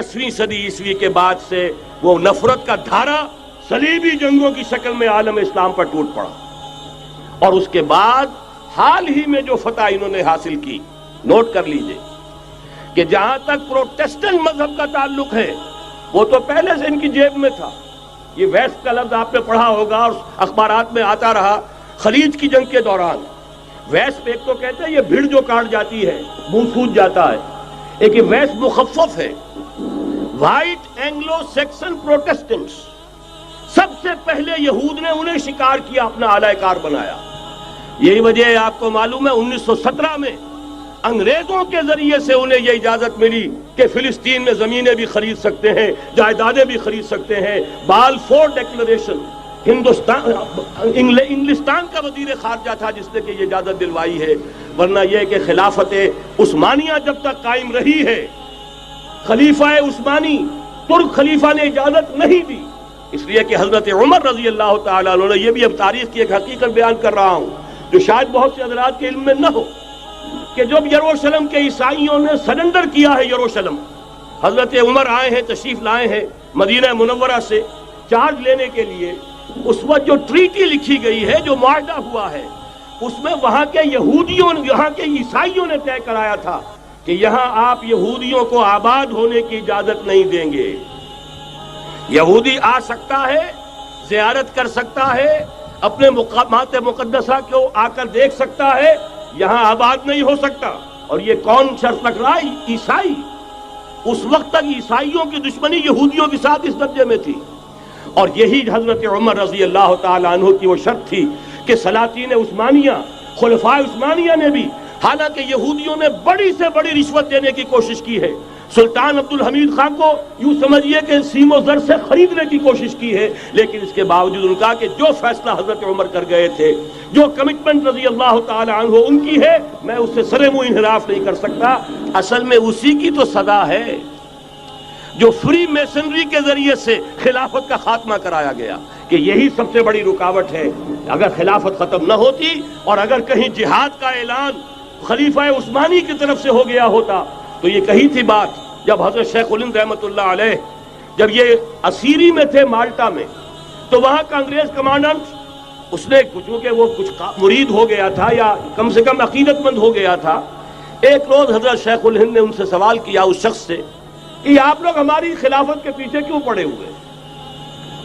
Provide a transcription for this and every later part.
10ویں صدی عیسوی کے بعد سے وہ نفرت کا دھارا صلیبی جنگوں کی شکل میں عالم اسلام پر ٹوٹ پڑا، اور اس کے بعد حال ہی میں جو فتح انہوں نے حاصل کی، نوٹ کر لیجئے کہ جہاں تک پروٹیسٹنٹ مذہب کا تعلق ہے وہ تو پہلے سے ان کی جیب میں تھا۔ یہ ویسٹ کا لفظ آپ نے پڑھا ہوگا اور اخبارات میں آتا رہا خلیج کی جنگ کے دوران۔ ویسٹ ایک تو کہتے ہیں یہ بھیڑ جو کاٹ جاتی ہے، منہ سوج جاتا ہے، ایک یہ ویسٹ مخفف ہے، وائٹ اینگلو سیکسن پروٹیسٹنٹس۔ سب سے پہلے یہود نے انہیں شکار کیا، اپنا اعلی کار بنایا۔ یہی وجہ ہے آپ کو معلوم ہے 1917 میں انگریزوں کے ذریعے سے انہیں یہ اجازت ملی کہ فلسطین میں زمینیں بھی خرید سکتے ہیں، جائیدادیں بھی خرید سکتے ہیں۔ بالفور ڈیکلریشن، انگلستان کا وزیر خارجہ تھا جس نے کہ یہ اجازت دلوائی ہے، ورنہ یہ کہ خلافت عثمانیہ جب تک قائم رہی ہے، خلیفہ عثمانی ترک خلیفہ نے اجازت نہیں دی، اس لیے کہ حضرت عمر رضی اللہ تعالیٰ عنہ نے، یہ بھی اب تاریخ کی ایک حقیقت بیان کر رہا ہوں جو شاید بہت سے حضرات کے علم میں نہ ہو، کہ جب یروشلم کے عیسائیوں نے سرنڈر کیا ہے یروشلم، حضرت عمر آئے ہیں، تشریف لائے ہیں مدینہ منورہ سے چارج لینے کے لیے، اس وقت جو ٹریٹی لکھی گئی ہے، جو معاہدہ ہوا ہے، اس میں وہاں کے یہودیوں، یہاں کے عیسائیوں نے طے کرایا تھا کہ یہاں آپ یہودیوں کو آباد ہونے کی اجازت نہیں دیں گے۔ یہودی آ سکتا ہے، زیارت کر سکتا ہے، اپنے مقامات مقدسہ کو آ کر دیکھ سکتا ہے، یہاں آباد نہیں ہو سکتا۔ اور یہ کون شرط رکھ رہا ہے؟ عیسائی۔ اس وقت تک عیسائیوں کی دشمنی یہودیوں کے ساتھ اس درجے میں تھی، اور یہی حضرت عمر رضی اللہ تعالیٰ عنہ کی وہ شرط تھی کہ سلاطین عثمانیہ، خلفاء عثمانیہ نے بھی، حالانکہ یہودیوں نے بڑی سے بڑی رشوت دینے کی کوشش کی ہے، سلطان عبدالحمید خان کو یوں سمجھیے کہ سیم و زر سے خریدنے کی کوشش کی ہے، لیکن اس کے باوجود ان کا کہ جو فیصلہ حضرت عمر کر گئے تھے، جو کمٹمنٹ رضی اللہ تعالی عنہ ان کی ہے، میں اس سے سر منہ انحراف نہیں کر سکتا۔ اصل میں اسی کی تو سزا ہے جو فری میسنری کے ذریعے سے خلافت کا خاتمہ کرایا گیا، کہ یہی سب سے بڑی رکاوٹ ہے۔ اگر خلافت ختم نہ ہوتی اور اگر کہیں جہاد کا اعلان خلیفہ عثمانی کی طرف سے ہو گیا ہوتا تو یہ کہی تھی بات، جب حضرت شیخ الہند رحمۃ اللہ علیہ جب یہ اسیری میں تھے مالٹا میں، تو وہاں کا انگریز کمانڈنٹ، اس نے چونکہ وہ کچھ مرید ہو گیا تھا یا کم سے کم عقیدت مند ہو گیا تھا، ایک روز حضرت شیخ الہند نے ان سے سوال کیا اس شخص سے کہ آپ لوگ ہماری خلافت کے پیچھے کیوں پڑے ہوئے؟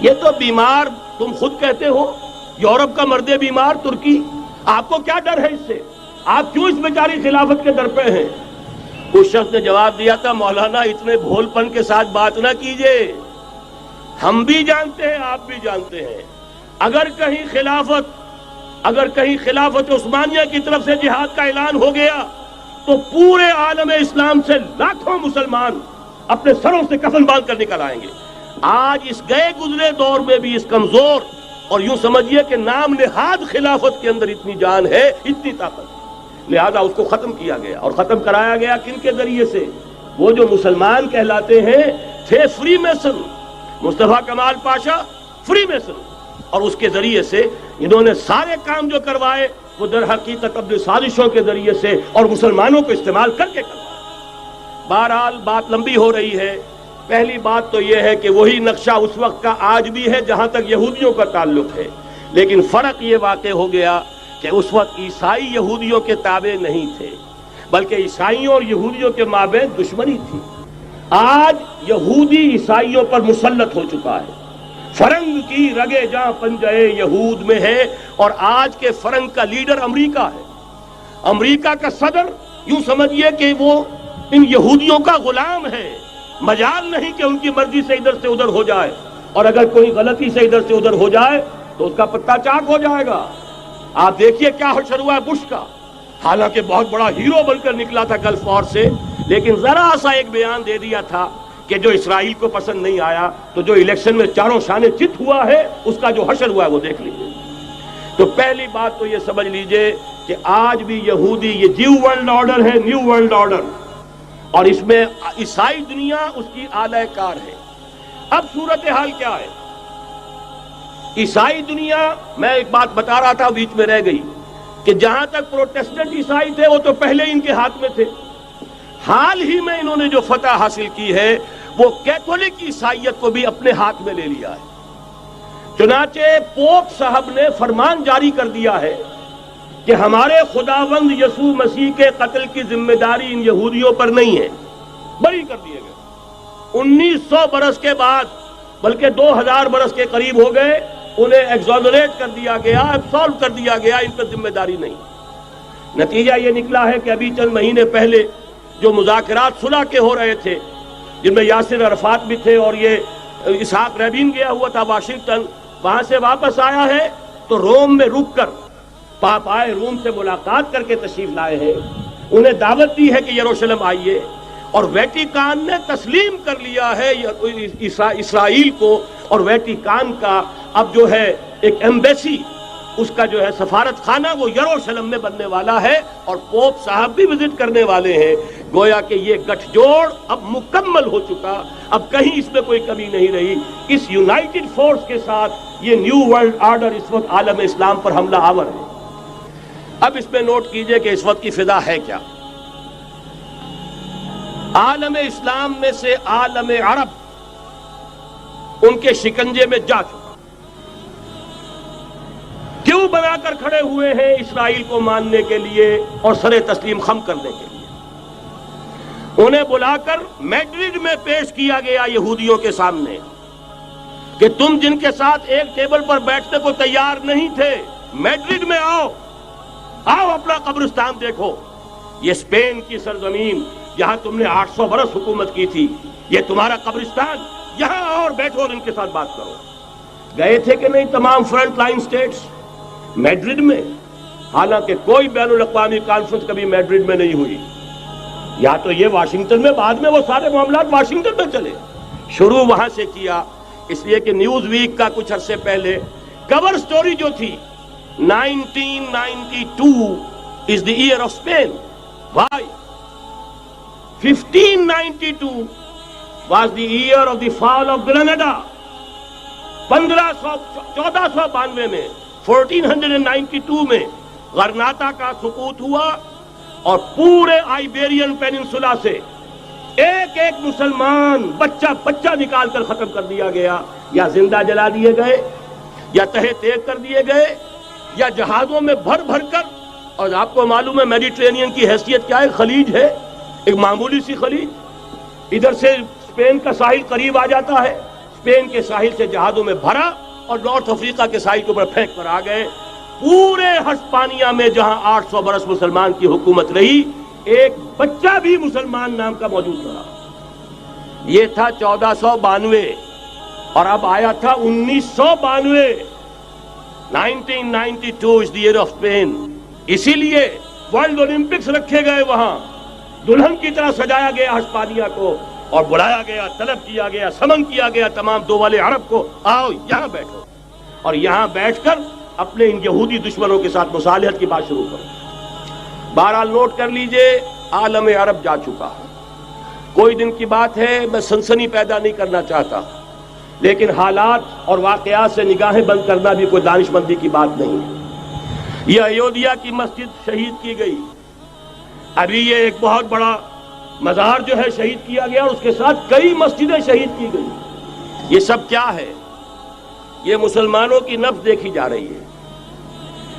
یہ تو بیمار، تم خود کہتے ہو یورپ کا مرد بیمار ترکی، آپ کو کیا ڈر ہے اس سے؟ آپ کیوں اس بیچاری خلافت کے در پہ ہیں؟ اس شخص نے جواب دیا تھا، مولانا اتنے بھول پن کے ساتھ بات نہ کیجئے، ہم بھی جانتے ہیں، آپ بھی جانتے ہیں، اگر کہیں خلافت عثمانیہ کی طرف سے جہاد کا اعلان ہو گیا تو پورے عالم اسلام سے لاکھوں مسلمان اپنے سروں سے کفن باندھ کر نکل آئیں گے۔ آج اس گئے گزرے دور میں بھی اس کمزور اور یوں سمجھیے کہ نام نہاد خلافت کے اندر اتنی جان ہے، اتنی طاقت، لہذا اس کو ختم کیا گیا، اور ختم کرایا گیا کن کے ذریعے سے؟ وہ جو مسلمان کہلاتے ہیں تھے فری میسن، مصطفیٰ کمال پاشا فری میسن، اور اس کے ذریعے سے انہوں نے سارے کام جو کروائے وہ در حقیقت اپنی سازشوں کے ذریعے سے اور مسلمانوں کو استعمال کر کے کروائے۔ بہرحال بات لمبی ہو رہی ہے، پہلی بات تو یہ ہے کہ وہی نقشہ اس وقت کا آج بھی ہے جہاں تک یہودیوں کا تعلق ہے، لیکن فرق یہ واقع ہو گیا کہ اس وقت عیسائی یہودیوں کے تابع نہیں تھے، بلکہ عیسائیوں اور یہودیوں کے مابین دشمنی تھی۔ آج یہودی عیسائیوں پر مسلط ہو چکا ہے، فرنگ کی رگے جاں پنجے یہود میں ہے، اور آج کے فرنگ کا لیڈر امریکہ ہے۔ امریکہ کا صدر یوں سمجھیے کہ وہ ان یہودیوں کا غلام ہے، مجال نہیں کہ ان کی مرضی سے ادھر سے ادھر ہو جائے، اور اگر کوئی غلطی سے ادھر سے ادھر ہو جائے تو اس کا پتہ چاک ہو جائے گا۔ آپ دیکھیے کیا حشر ہوا ہے بش کا، حالانکہ بہت بڑا ہیرو بن کر نکلا تھا گلف وار سے، لیکن ذرا سا ایک بیان دے دیا تھا کہ جو اسرائیل کو پسند نہیں آیا، تو جو الیکشن میں چاروں شانے چت ہوا ہے اس کا جو حشر ہوا ہے وہ دیکھ لیجیے۔ تو پہلی بات تو یہ سمجھ لیجئے کہ آج بھی یہودی، یہ نیو ورلڈ آرڈر ہے، نیو ورلڈ آرڈر، اور اس میں عیسائی دنیا اس کی اعلی کار ہے۔ اب صورتحال کیا ہے؟ عیسائی دنیا، میں ایک بات بتا رہا تھا بیچ میں رہ گئی، کہ جہاں تک پروٹیسٹنٹ عیسائی تھے وہ تو پہلے ان کے ہاتھ میں تھے، حال ہی میں انہوں نے جو فتح حاصل کی ہے وہ کیتھولک عیسائیت کو بھی اپنے ہاتھ میں لے لیا ہے۔ چنانچہ پوپ صاحب نے فرمان جاری کر دیا ہے کہ ہمارے خداوند یسوع مسیح کے قتل کی ذمہ داری ان یہودیوں پر نہیں ہے، بری کر دیے گئے۔ 1900 برس کے بعد، بلکہ 2000 برس کے قریب ہو گئے، انہیں ایگزونریٹ کر دیا گیا، ایبسالو کر دیا گیا، ان پر ذمہ داری نہیں۔ نتیجہ یہ نکلا ہے کہ ابھی چند مہینے پہلے جو مذاکرات صلح کے ہو رہے تھے، جن میں یاسر عرفات بھی تھے اور یہ اسحاق رابین گیا ہوا تھا واشنگٹن، وہاں سے واپس آیا ہے تو روم میں رک کر پاپائے روم سے ملاقات کر کے تشریف لائے ہیں، انہیں دعوت دی ہے کہ یروشلم آئیے، اور ویٹیکان نے تسلیم کر لیا ہے اسرائیل کو، اور ویٹیکان کا اب جو ہے ایک ایمبیسی، اس کا جو ہے سفارت خانہ وہ یروشلم میں بننے والا ہے، اور پوپ صاحب بھی وزٹ کرنے والے ہیں۔ گویا کہ یہ گٹھ جوڑ اب مکمل ہو چکا، اب کہیں اس میں کوئی کمی نہیں رہی۔ اس یونائٹڈ فورس کے ساتھ یہ نیو ورلڈ آرڈر اس وقت عالم اسلام پر حملہ آور ہے۔ اب اس میں نوٹ کیجئے کہ اس وقت کی فضا ہے کیا۔ عالم اسلام میں سے عالم عرب ان کے شکنجے میں جا چکا، کیوں بنا کر کھڑے ہوئے ہیں اسرائیل کو ماننے کے لیے اور سر تسلیم خم کرنے کے لیے۔ انہیں بلا کر میڈرڈ میں پیش کیا گیا یہودیوں کے سامنے کہ تم جن کے ساتھ ایک ٹیبل پر بیٹھنے کو تیار نہیں تھے، میڈرڈ میں آؤ، آؤ اپنا قبرستان دیکھو، یہ اسپین کی سرزمین جہاں تم نے 800 برس حکومت کی تھی، یہ تمہارا قبرستان، یہاں آؤ اور بیٹھو اور ان کے ساتھ بات کرو۔ گئے تھے کہ نہیں تمام فرنٹ لائن سٹیٹس میڈرڈ میں؟ حالانکہ کوئی بین الاقوامی کانفرنس کبھی میڈرڈ میں نہیں ہوئی، یا تو یہ واشنگٹن میں، بعد میں وہ سارے معاملات واشنگٹن میں چلے، شروع وہاں سے کیا۔ اس لیے کہ نیوز ویک کا کچھ عرصے پہلے کور سٹوری جو تھی 1992 is the year of Spain. Why? 1592 was the year of the fall of Granada. 1492 میں 1492 میں غرناطہ کا سقوط ہوا، اور پورے آئیبیرین پیننسولا سے ایک ایک مسلمان بچہ نکال کر ختم کر دیا گیا، یا زندہ جلا دیے گئے، یا تہہ تیگ کر دیے گئے، یا جہازوں میں بھر بھر کر۔ اور آپ کو معلوم ہے میڈیٹرینین کی حیثیت کیا ہے، خلیج ہے، ایک معمولی سی خلیج، ادھر سے اسپین کا ساحل قریب آ جاتا ہے، اسپین کے ساحل سے جہازوں میں بھرا اور نارتھ افریقہ کے ساحل کے اوپر پھینک کر آ گئے۔ پورے ہسپانیہ میں جہاں 800 برس مسلمان کی حکومت رہی، ایک بچہ بھی مسلمان نام کا موجود رہا۔ یہ تھا 1492، اور اب آیا تھا 1992۔ 1992 is the year of Spain۔ اسی لیے ورلڈ اولمپکس رکھے گئے، وہاں دلہن کی طرح سجایا گیا ہسپانیہ کو، اور بلایا گیا، طلب کیا گیا، سمن کیا گیا تمام دول عرب کو، آؤ یہاں بیٹھو، اور یہاں بیٹھ کر اپنے ان یہودی دشمنوں کے ساتھ مصالحت کی بات شروع کرو۔ بہرحال نوٹ کر لیجئے، عالم عرب جا چکا۔ کوئی دن کی بات ہے، میں سنسنی پیدا نہیں کرنا چاہتا، لیکن حالات اور واقعات سے نگاہیں بند کرنا بھی کوئی دانش مندی کی بات نہیں ہے۔ یہ ایودھیا کی مسجد شہید کی گئی، ابھی یہ ایک بہت بڑا مزار جو ہے شہید کیا گیا، اور اس کے ساتھ کئی مسجدیں شہید کی گئی۔ یہ سب کیا ہے؟ یہ مسلمانوں کی نفس دیکھی جا رہی ہے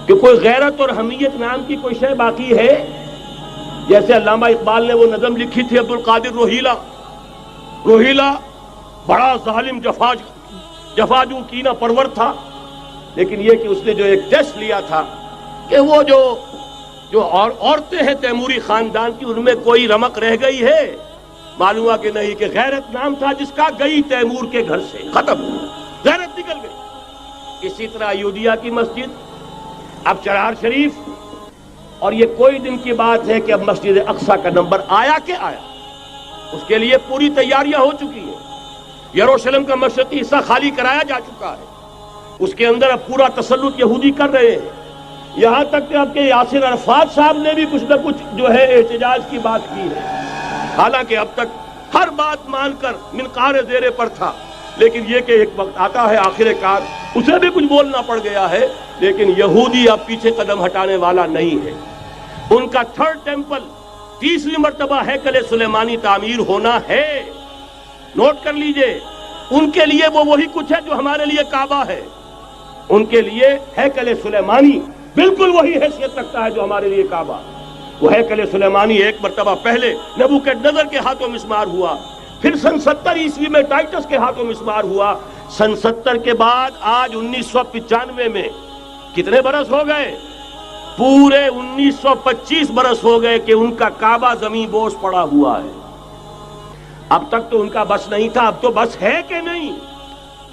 کہ کوئی غیرت اور حمیت نام کی کوئی شے باقی ہے؟ جیسے علامہ اقبال نے وہ نظم لکھی تھی، عبد القادر روہیلا بڑا ظالم جفاجو کینہ پرور تھا، لیکن یہ کہ اس نے جو ایک ٹیسٹ لیا تھا کہ وہ جو عورتیں ہیں تیموری خاندان کی، ان میں کوئی رمق رہ گئی ہے؟ معلوم ہوا کہ نہیں، کہ غیرت نام تھا جس کا گئی تیمور کے گھر سے، ختم، غیرت نکل گئی۔ اسی طرح ایودھیا کی مسجد، اب چرار شریف، اور یہ کوئی دن کی بات ہے کہ اب مسجد اقصیٰ کا نمبر آیا کہ آیا، اس کے لیے پوری تیاریاں ہو چکی ہیں۔ یروشلم کا مشرقی حصہ خالی کرایا جا چکا ہے، اس کے اندر اب پورا تسلط یہودی کر رہے ہیں، یہاں تک کہ اب کے یاسر عرفات صاحب نے بھی کچھ نہ کچھ جو ہے احتجاج کی بات کی ہے، حالانکہ اب تک ہر بات مان کر منقار زیر پر تھا، لیکن یہ کہ ایک وقت آتا ہے آخر کار اسے بھی کچھ بولنا پڑ گیا ہے۔ لیکن یہودی اب پیچھے قدم ہٹانے والا نہیں ہے، ان کا تھرڈ ٹیمپل، تیسری مرتبہ ہیکل سلیمانی تعمیر ہونا ہے۔ نوٹ کر لیجئے، ان کے لیے وہ وہی کچھ ہے جو ہمارے لیے کعبہ ہے. ان کے لیے ہیکل سلیمانی بالکل وہی حیثیت رکھتا ہے جو ہمارے لیے کعبہ. وہ ہیکل سلیمانی ایک مرتبہ پہلے نبوکدنضر کے ہاتھوں مسمار ہوا، پھر سن 70 عیسوی میں ٹائٹس کے ہاتھوں مسمار ہوا. سن 70 کے بعد آج 1995 میں کتنے برس ہو گئے؟ پورے 1925 برس ہو گئے کہ ان کا کعبہ زمین بوس پڑا ہوا ہے. اب تک تو ان کا بس نہیں تھا، اب تو بس ہے کہ نہیں؟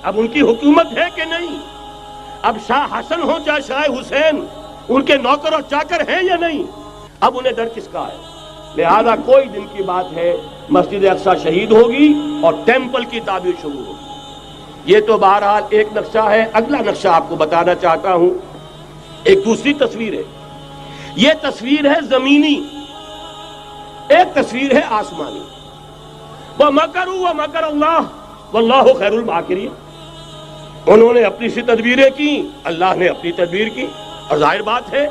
اب ان کی حکومت ہے کہ نہیں؟ اب شاہ حسن ہو چاہے شاہ حسین، ان کے نوکر اور چاکر ہیں یا نہیں؟ اب انہیں ڈر کس کا ہے؟ لہذا کوئی دن کی بات ہے مسجد اقصیٰ شہید ہوگی اور ٹیمپل کی تعمیر شروع ہوگی. یہ تو بہرحال ایک نقشہ ہے. اگلا نقشہ آپ کو بتانا چاہتا ہوں، ایک دوسری تصویر ہے. یہ تصویر ہے زمینی، ایک تصویر ہے آسمانی. وَمَكَرُوا وَمَكَرَ اللَّهُ وَاللَّهُ خَيْرُ الْمَاكِرِينَ. انہوں نے اپنی سی تدبیریں کی، اللہ نے اپنی تدبیر کی، اور ظاہر بات ہے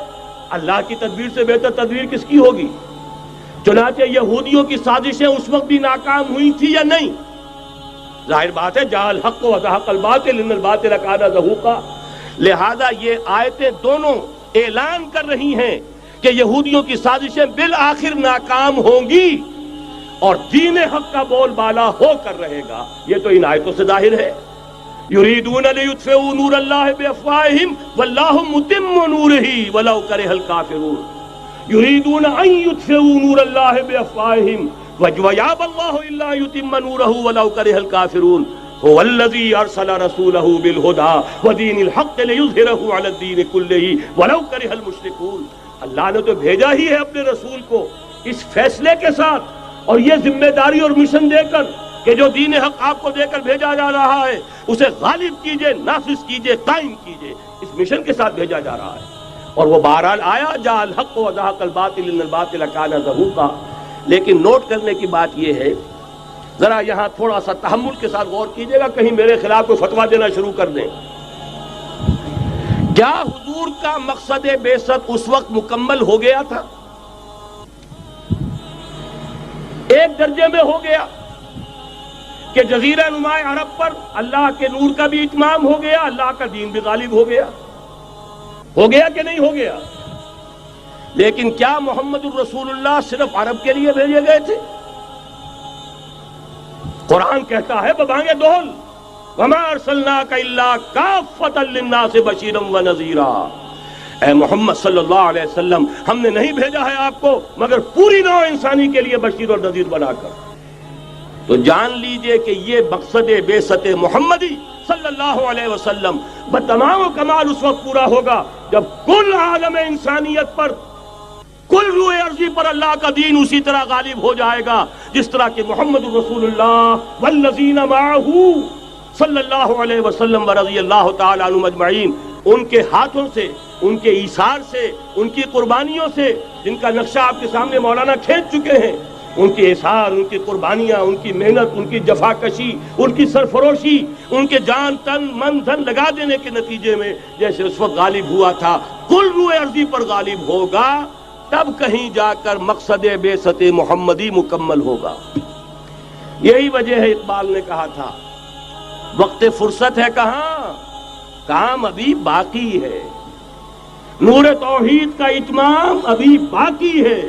اللہ کی تدبیر سے بہتر تدبیر کس کی ہوگی؟ چنانچہ یہودیوں کی سازشیں اس وقت بھی ناکام ہوئی تھی یا نہیں؟ ظاہر بات ہے جاء الحق وزهق الباطل ان الباطل کان زہوقا. لہذا یہ آیتیں دونوں اعلان کر رہی ہیں کہ یہودیوں کی سازشیں بالآخر ناکام ہوں گی اور دین حق کا بول بالا ہو کر رہے گا. یہ تو ان آیتوں سے ظاہر ہے. یریدون لیطفئوا نور اللہ بافواہہم واللہ متم نورہ ولو کرہ الکافرون. یریدون ان یطفئوا نور اللہ بافواہہم ویابى اللہ الا یتم نورہ ولو کرہ الکافرون. هو الذی ارسل رسولہ بالہدى ودین الحق لیظہرہ علی الدین کلہ ولو کرہ المشرکون. اللہ نے تو بھیجا ہی ہے اپنے رسول کو اس فیصلے کے ساتھ اور یہ ذمہ داری اور مشن دے کر کہ جو دین حق آپ کو دے کر بھیجا جا رہا ہے اسے غالب کیجئے، نافذ کیجئے، قائم کیجئے. اس مشن کے ساتھ بھیجا جا رہا ہے اور وہ بہرحال آیا. جاء الحق وزهق الباطل ان الباطل کان زہوقا. لیکن نوٹ کرنے کی بات یہ ہے، ذرا یہاں تھوڑا سا تحمل کے ساتھ غور کیجئے گا، کہیں میرے خلاف کوئی فتویٰ دینا شروع کر دیں. کیا حضور کا مقصد بعثت اس وقت مکمل ہو گیا تھا؟ ایک درجے میں ہو گیا کہ جزیرہ نماء عرب پر اللہ کے نور کا بھی اتمام ہو گیا، اللہ کا دین بھی غالب ہو گیا. ہو گیا کہ نہیں ہو گیا؟ لیکن کیا محمد الرسول اللہ صرف عرب کے لیے بھیجے گئے تھے؟ قرآن کہتا ہے ببانگ دول وما ارسلناک الا کافۃ للناس بشیرا ونذیرا. اے محمد صلی اللہ علیہ وسلم، ہم نے نہیں بھیجا ہے آپ کو مگر پوری نوع انسانی کے لیے بشیر اور نذیر بنا کر. تو جان لیجئے کہ یہ مقصد بعثت محمدی صلی اللہ علیہ وسلم بتمام و کمال اس وقت پورا ہوگا جب کل عالم انسانیت پر، کل روئے ارضی پر اللہ کا دین اسی طرح غالب ہو جائے گا جس طرح کہ محمد رسول اللہ والذین معہ صلی اللہ علیہ وسلم ورضی اللہ تعالی عنہم اجمعین، ان کے ہاتھوں سے، ان کے ایثار سے، ان کی قربانیوں سے، جن کا نقشہ آپ کے سامنے مولانا کھینچ چکے ہیں، ان کے اثار، ان کی قربانیاں، ان کی محنت، ان کی جفاکشی، ان کی سرفروشی، ان کے جان تن من دھن لگا دینے کے نتیجے میں جیسے اس وقت غالب ہوا تھا کل روئے ارضی پر غالب ہوگا، تب کہیں جا کر مقصد بعثت محمدی مکمل ہوگا. یہی وجہ ہے اقبال نے کہا تھا وقت فرصت ہے کہاں، کام ابھی باقی ہے، نور توحید کا اتمام ابھی باقی ہے.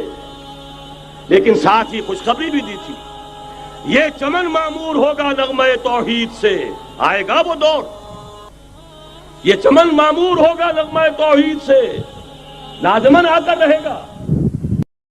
لیکن ساتھ ہی خوشخبری بھی دی تھی، یہ چمن معمور ہوگا نغمہ توحید سے. آئے گا وہ دور، یہ چمن معمور ہوگا نغمہ توحید سے، لازماً آ کر رہے گا.